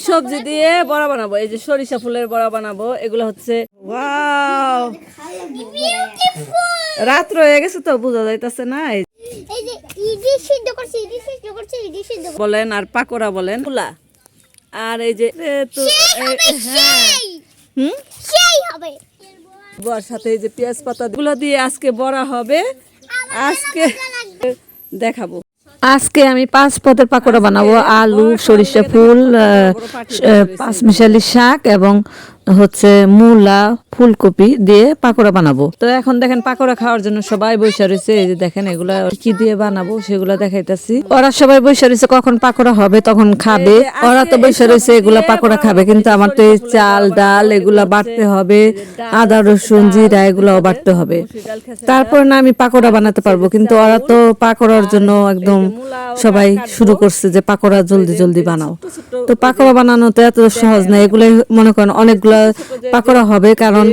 সবজি দিয়ে বড়া বানাবো, এই যে সরিষা ফুলের বড়া বানাবো। এগুলো হচ্ছে ওয়াও, রাত হয়ে গেছে তো বোঝা যাইতেছে না। বলেন আর পাকোড়া বলেন আর এই যে বড়ার সাথে এই যে পেঁয়াজ পাতা গুলো দিয়ে আজকে বড়া হবে। আজকে দেখাবো। আজকে আমি 5 পদের পাকোড়া বানাবো। আলু, সরিষা ফুল, পাঁচমিশালি শাক এবং হচ্ছে মূলা, ফুলকপি দিয়ে পাকোড়া বানাবো। তো এখন দেখেন পাকোড়া খাওয়ার জন্য সবাই বসে রয়েছে। এই যে দেখেন এগুলা কি দিয়ে বানাবো সেগুলা দেখাইতেছি। ওরা সবাই বসে রয়েছে, কখন পাকোড়া হবে তখন খাবে। ওরা তো বসে রয়েছে এগুলা পাকোড়া খাবে, কিন্তু আমার তো এই চাল ডাল এগুলা বাটতে হবে, আদা রসুন জিরা এগুলাও বাটতে হবে, তারপর না আমি পাকোড়া বানাতে পারবো। কিন্তু ওরা তো পাকোড়ার জন্য একদম সবাই শুরু করছে যে পাকোড়া জলদি জলদি বানাও। তো পাকোড়া বানানো তো এত সহজ না। এগুলো মনে করেন অনেকগুলা পাকোড়া হবে, কারণ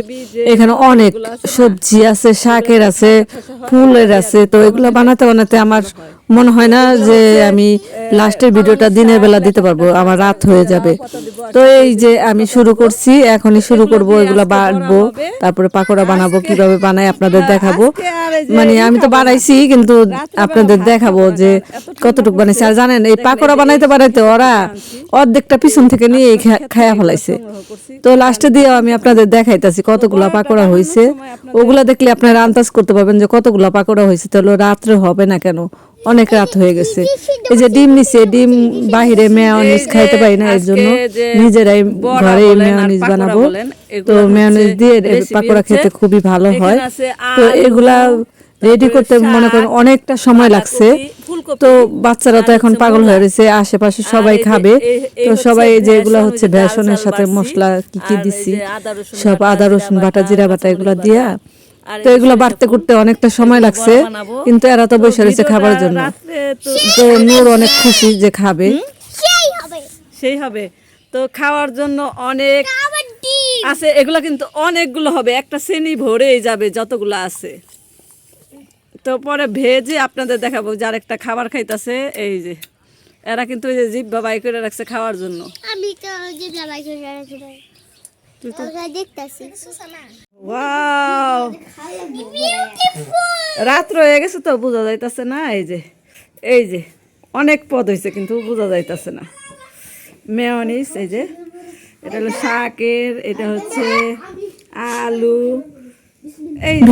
এখানে অনেক সবজি আছে, শাকের আছে, ফুলের আছে। তো এগুলো বানাতে বানাতে আমার মনে হয় না যে আমি লাস্টের ভিডিওটা দিনের বেলা দিতে পারবো, আমার রাত হয়ে যাবে। তো এই যে আমি শুরু করছি, এখনই শুরু করব। এগুলো বাটবো, তারপরে পাকোড়া বানাবো, কিভাবে বানাই আপনাদের দেখাবো। মানে আমি তো বানাইছি, কিন্তু আপনাদের দেখাবো যে কতটুকু বানাইছি। আর জানেন এই পাকোড়া বানাইতে বানাইতে ওরা অর্ধেকটা পিছন থেকে নিয়ে খায়া ফেলাইছে। তো লাস্টে দিয়ে আমি আপনাদের দেখাইতেছি কতগুলা পাকোড়া হয়েছে। ওগুলা দেখলে আপনারা আন্দাজ করতে পারবেন যে কতগুলা পাকোড়া হয়েছে। তাহলে রাত্রে হবে না কেন, অনেক রাত হয়ে গেছে। এই যে ডিম নিচে, ডিম বাহিরে মেয়োনিজ খাইতে পারি না, এর জন্য নিজেরাই ঘরে মেয়োনিজ বানাবো। তো মেয়োনিজ দিয়ে পাকোড়া খেতে খুবই ভালো হয়। তো এগুলা রেডি করতে মনে করেন অনেকটা সময় লাগছে। তো বাচ্চারা তো এখন পাগল হয়ে রয়েছে, আশেপাশে সবাই খাবে। তো সবাই যে এগুলা হচ্ছে বেসনের সাথে মশলা কি কি দিছি, সব আদা রসুন বাটা জিরা বাটা এগুলা দিয়া। তো এগুলো বাড়তে করতে অনেকটা সময় লাগছে, কিন্তু এরা তো বসে রয়েছে খাবার জন্য। তো নূর অনেক খুশি যে খাবে, সেই হবে। তো খাওয়ার জন্য অনেক আছে, এগুলা কিন্তু অনেকগুলো হবে, একটা শ্রেণী ভরেই যাবে যতগুলো আছে। তো পরে ভেজে আপনাদের দেখাবো। যার একটা খাবার খাইতেছে, এই যে এরা কিন্তু এই যে জিভা বাই করে রাখছে খাওয়ার জন্য। আমি তো জিভা বাই করে রাখছি, দেখতেছি। ওয়াও, রাত হয়ে গেছে তো বোঝা যাইতেছে না। এই যে অনেক পদ হয়েছে, কিন্তু বোঝা যাইতেছে না। মেয়োনিজ, এই যে এটা হলো শাকের, এটা হচ্ছে আলু।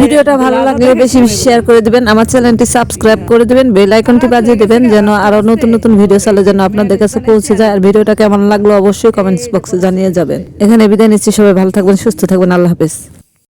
ভিডিওটা ভালো লাগলে বেশি বেশি শেয়ার করে দিবেন, আমার চ্যানেলটি সাবস্ক্রাইব করে দিবেন, বেল আইকনটি বাজিয়ে দিবেন যেন আরো নতুন নতুন ভিডিও চলে যেন আপনাদের কাছে পৌঁছে যায়। আর ভিডিওটা কেমন লাগলো অবশ্যই কমেন্টস বক্সে জানিয়ে যাবেন। এখানে বিদায় নিচ্ছি, সবাই ভালো থাকবেন, সুস্থ থাকবেন, আল্লাহ হাফেজ।